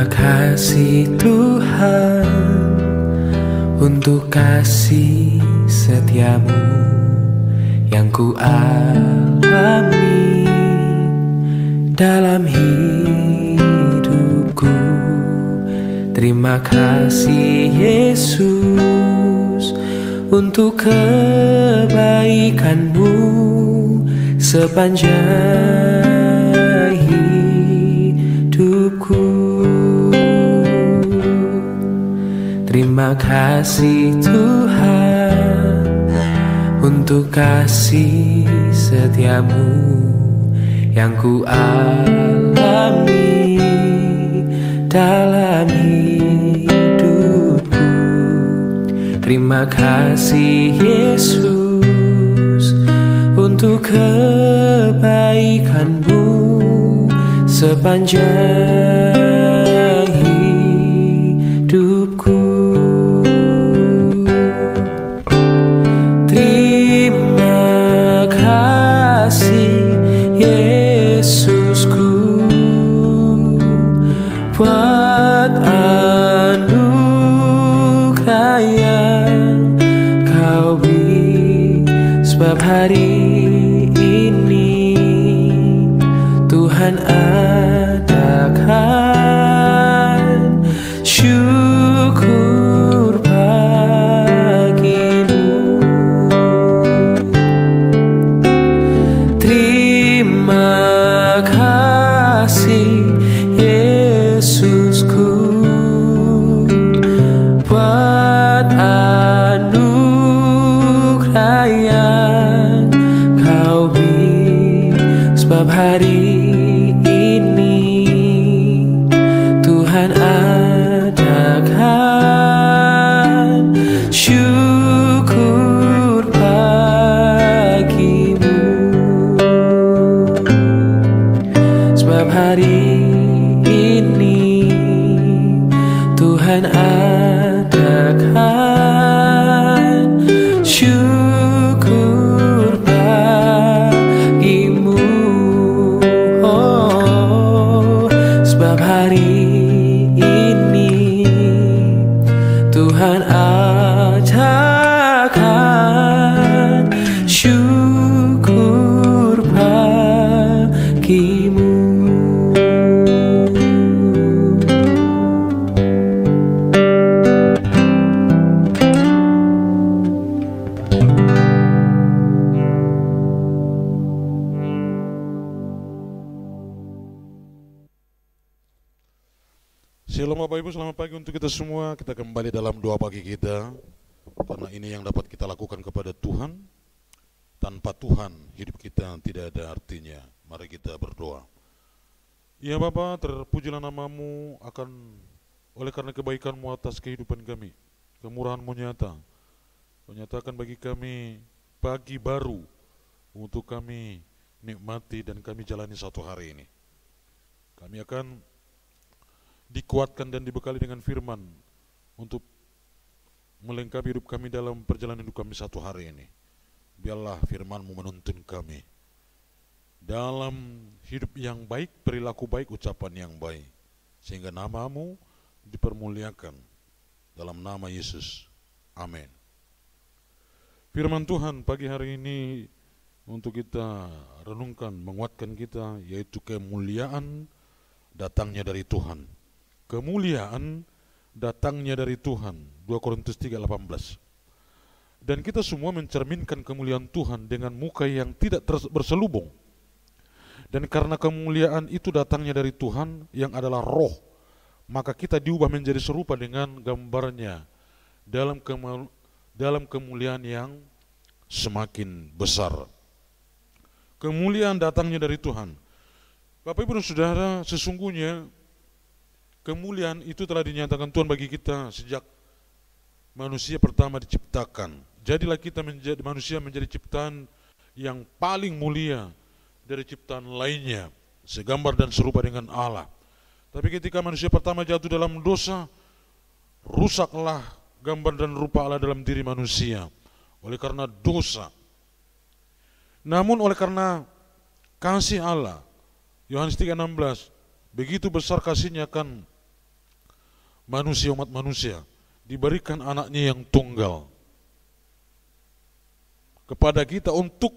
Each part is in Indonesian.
Terima kasih Tuhan untuk kasih setiamu yang ku alami dalam hidupku. Terima kasih Yesus untuk kebaikanmu sepanjang hidupku. Terima kasih Tuhan untuk kasih setiamu yang ku alami dalam hidupku. Terima kasih Yesus untuk kebaikanmu sepanjang hidupku. Terima kasih Yesusku buat anugerah yang kau beri, sebab hari ini Tuhan adakan syukur bagimu. Terima kasih Yesusku buat anugerah yang kau beri, sebab hari ini Tuhan adakan syukur bagimu. Sebab hari ini Tuhan adakan syukur bagimu. Oh, sebab hari ini Tuhan adakan syukur bagimu. Shalom Bapak Ibu, selamat pagi untuk kita semua. Kita kembali dalam doa pagi kita, karena ini yang dapat kita lakukan kepada Tuhan. Tanpa Tuhan hidup kita tidak ada artinya. Mari kita berdoa. Ya Bapa, terpujilah namamu oleh karena kebaikan-Mu atas kehidupan kami. Kemurahan-Mu nyata, menyatakan bagi kami pagi baru untuk kami nikmati dan kami jalani satu hari ini. Kami akan dikuatkan dan dibekali dengan firman untuk melengkapi hidup kami dalam perjalanan hidup kami satu hari ini. Biarlah firman-Mu menuntun kami dalam hidup yang baik, perilaku baik, ucapan yang baik, sehingga nama-Mu dipermuliakan dalam nama Yesus. Amin. Firman Tuhan pagi hari ini untuk kita renungkan, menguatkan kita, yaitu kemuliaan datangnya dari Tuhan. Kemuliaan datangnya dari Tuhan, 2 Korintus 3:18. Dan kita semua mencerminkan kemuliaan Tuhan dengan muka yang tidak berselubung. Dan karena kemuliaan itu datangnya dari Tuhan yang adalah roh, maka kita diubah menjadi serupa dengan gambarnya dalam kemuliaan yang semakin besar. Kemuliaan datangnya dari Tuhan. Bapak Ibu dan Saudara, sesungguhnya kemuliaan itu telah dinyatakan Tuhan bagi kita sejak manusia pertama diciptakan. Jadilah kita manusia menjadi ciptaan yang paling mulia dari ciptaan lainnya, segambar dan serupa dengan Allah. Tapi ketika manusia pertama jatuh dalam dosa, rusaklah gambar dan rupa Allah dalam diri manusia oleh karena dosa. Namun oleh karena kasih Allah, Yohanes 3:16, begitu besar kasihnya akan manusia, umat manusia, diberikan anaknya yang tunggal kepada kita untuk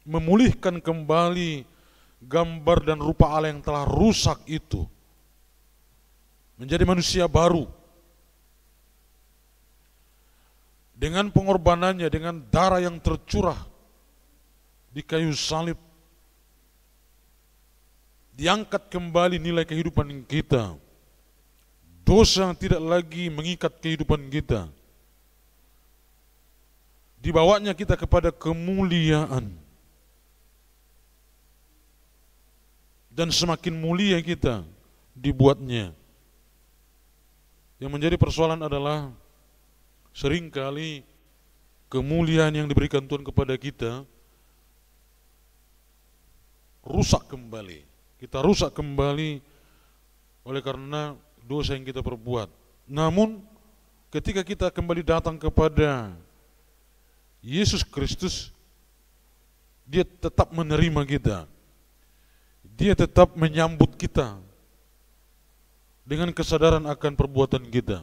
memulihkan kembali gambar dan rupa Allah yang telah rusak itu, menjadi manusia baru. Dengan pengorbanannya, dengan darah yang tercurah di kayu salib, diangkat kembali nilai kehidupan kita. Dosa tidak lagi mengikat kehidupan kita. Dibawanya kita kepada kemuliaan. Dan semakin mulia kita dibuatnya. Yang menjadi persoalan adalah seringkali kemuliaan yang diberikan Tuhan kepada kita rusak kembali. Kita rusak kembali oleh karena dosa yang kita perbuat. Namun ketika kita kembali datang kepada Yesus Kristus, Dia tetap menerima kita. Dia tetap menyambut kita dengan kesadaran akan perbuatan kita,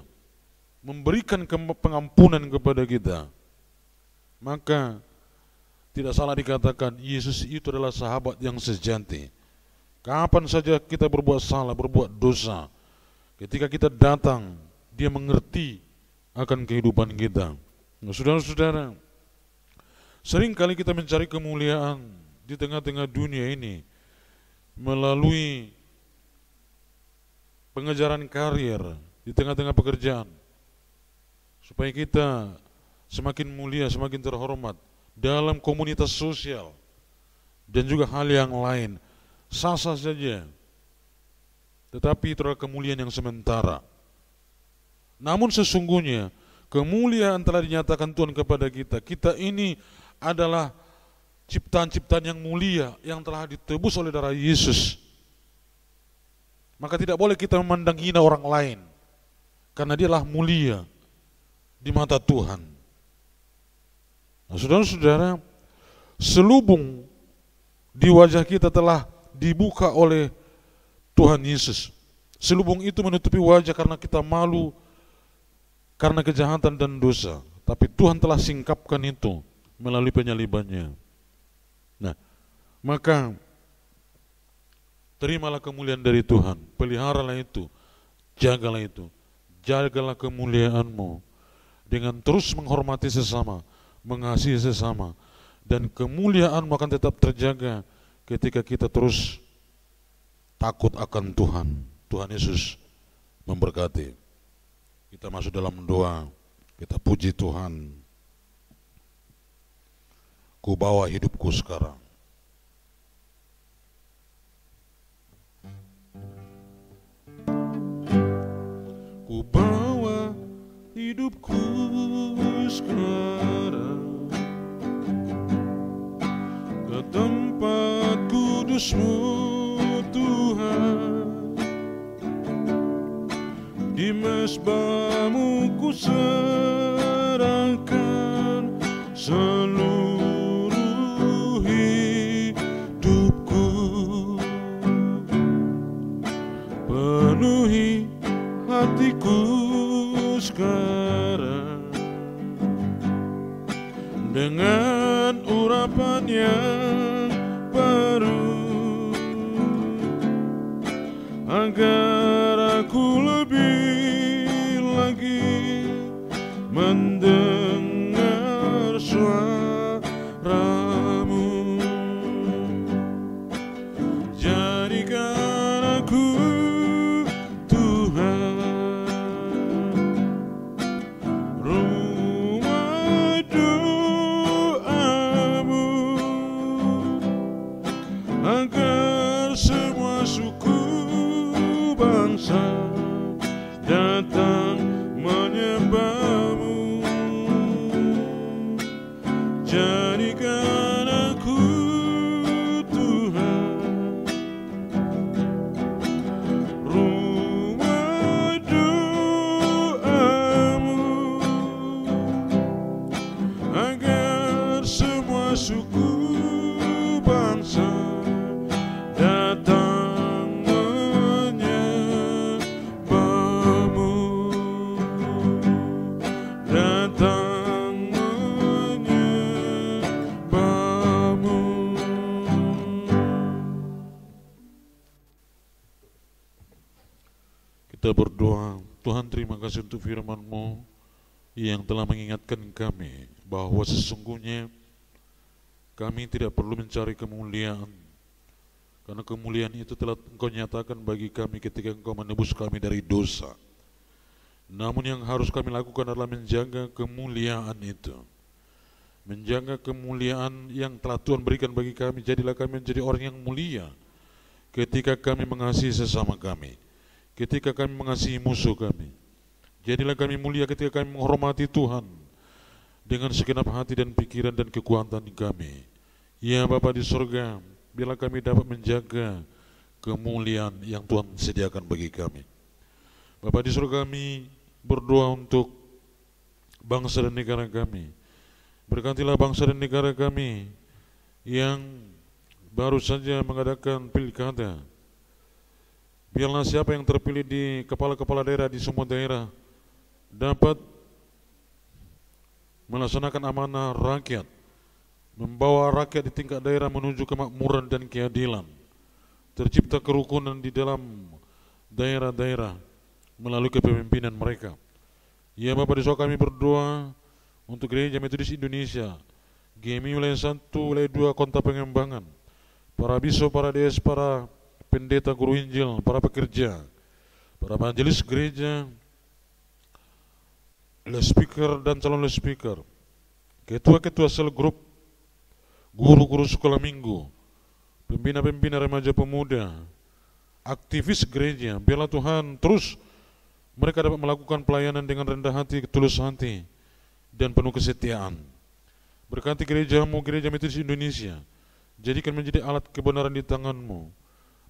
memberikan pengampunan kepada kita. Maka tidak salah dikatakan Yesus itu adalah sahabat yang sejati. Kapan saja kita berbuat salah, berbuat dosa, ketika kita datang, Dia mengerti akan kehidupan kita. Nah, saudara-saudara, seringkali kita mencari kemuliaan di tengah-tengah dunia ini melalui pengejaran karir, di tengah-tengah pekerjaan, supaya kita semakin mulia, semakin terhormat dalam komunitas sosial dan juga hal yang lain. Sah-sah saja, tetapi itu adalah kemuliaan yang sementara. Namun sesungguhnya kemuliaan telah dinyatakan Tuhan kepada kita. Kita ini adalah ciptaan-ciptaan yang mulia yang telah ditebus oleh darah Yesus. Maka tidak boleh kita memandang hina orang lain, karena dialah mulia di mata Tuhan. Nah, saudara-saudara, selubung di wajah kita telah dibuka oleh Tuhan Yesus. Selubung itu menutupi wajah karena kita malu, karena kejahatan dan dosa. Tapi Tuhan telah singkapkan itu melalui penyalibannya. Nah, maka terimalah kemuliaan dari Tuhan, peliharalah itu, jagalah kemuliaanmu dengan terus menghormati sesama, mengasihi sesama, dan kemuliaanmu akan tetap terjaga ketika kita terus takut akan Tuhan. Tuhan Yesus memberkati. Kita masuk dalam doa, kita puji Tuhan. Ku bawa hidupku sekarang. Ku bawa hidupku sekarang ke tempat kudus-Mu Tuhan. Di mezbah-Mu ku serahkan seluruh hidupku. Penuhi hatiku sekarang dengan urapan yang baru, agar aku lebih lagi mendengar suara-Mu. Jadikan aku Tuhan rumah doa-Mu, agar semua suku bangsa datang menyembah-Mu. Jadikan aku Tuhan rumah doa-Mu, agar semua suku bangsa datang menyembah-Mu. kita berdoa, Tuhan terima kasih untuk firman-Mu yang telah mengingatkan kami bahwa sesungguhnya kami tidak perlu mencari kemuliaan, karena kemuliaan itu telah Engkau nyatakan bagi kami ketika Engkau menebus kami dari dosa. Namun yang harus kami lakukan adalah menjaga kemuliaan itu, menjaga kemuliaan yang telah Tuhan berikan bagi kami. Jadilah kami menjadi orang yang mulia ketika kami mengasihi sesama kami, ketika kami mengasihi musuh kami. Jadilah kami mulia ketika kami menghormati Tuhan dengan segenap hati dan pikiran dan kekuatan kami. Ya Bapa di surga, biarlah kami dapat menjaga kemuliaan yang Tuhan sediakan bagi kami. Bapa di surga, kami berdoa untuk bangsa dan negara kami. Berkatilah bangsa dan negara kami yang baru saja mengadakan pilkada. Biarlah siapa yang terpilih di kepala-kepala daerah di semua daerah dapat melaksanakan amanah rakyat, membawa rakyat di tingkat daerah menuju kemakmuran dan keadilan. Tercipta kerukunan di dalam daerah-daerah melalui kepemimpinan mereka. Ya Bapa di surga, kami berdoa untuk Gereja Metodis Indonesia, GMI wilayah 1, wilayah 2, Kota Pengembangan, para bisu, para DS, para pendeta, guru Injil, para pekerja, para majelis gereja, speaker dan calon speaker, ketua-ketua sel grup, guru-guru sekolah minggu, pembina-pembina remaja pemuda, aktivis gereja. Biarlah Tuhan terus mereka dapat melakukan pelayanan dengan rendah hati, tulus hati, dan penuh kesetiaan. Berkati gerejamu, Gereja Metodis Indonesia, jadikan menjadi alat kebenaran di tangan-Mu,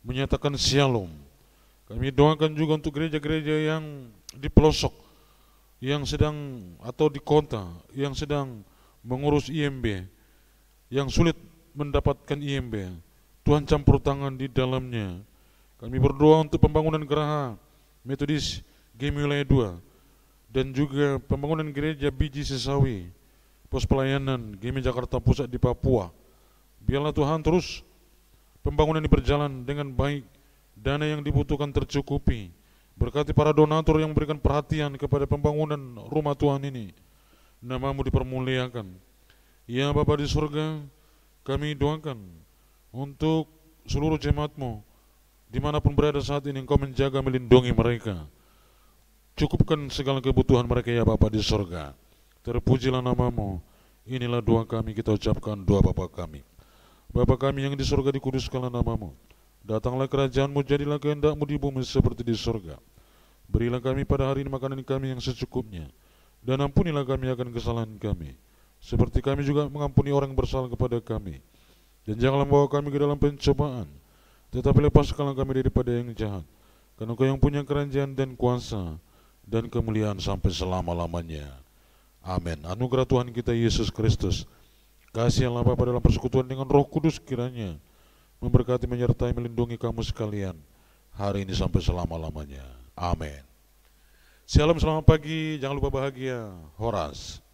menyatakan shalom. Kami doakan juga untuk gereja-gereja yang di pelosok, yang sedang atau di kota, yang sedang mengurus IMB, yang sulit mendapatkan IMB. Tuhan campur tangan di dalamnya. Kami berdoa untuk pembangunan Geraha Metodis GMI wilayah 2, dan juga pembangunan gereja Biji Sesawi, pos pelayanan GMI Jakarta Pusat di Papua. Biarlah Tuhan terus pembangunan ini berjalan dengan baik, dana yang dibutuhkan tercukupi. Berkati para donatur yang memberikan perhatian kepada pembangunan rumah Tuhan ini. Nama-Mu dipermuliakan. Ya Bapa di surga, kami doakan untuk seluruh jemaat-Mu dimanapun berada saat ini. Engkau menjaga, melindungi mereka. Cukupkan segala kebutuhan mereka ya Bapa di surga. Terpujilah nama-Mu. Inilah doa kami, kita ucapkan doa Bapa kami. Bapa kami yang di surga, dikuduskanlah nama-Mu. Datanglah kerajaan-Mu, jadilah kehendak-Mu di bumi seperti di surga. Berilah kami pada hari ini makanan kami yang secukupnya, dan ampunilah kami akan kesalahan kami, seperti kami juga mengampuni orang yang bersalah kepada kami. Dan janganlah membawa kami ke dalam pencobaan, tetapi lepaskanlah kami daripada yang jahat. Karena Engkau yang punya kerajaan dan kuasa dan kemuliaan sampai selama-lamanya. Amin. Anugerah Tuhan kita Yesus Kristus, kasih Allah Bapa dalam persekutuan dengan Roh Kudus kiranya memberkati, menyertai, melindungi kamu sekalian hari ini sampai selama-lamanya. Amin. Shalom, selamat pagi, jangan lupa bahagia. Horas.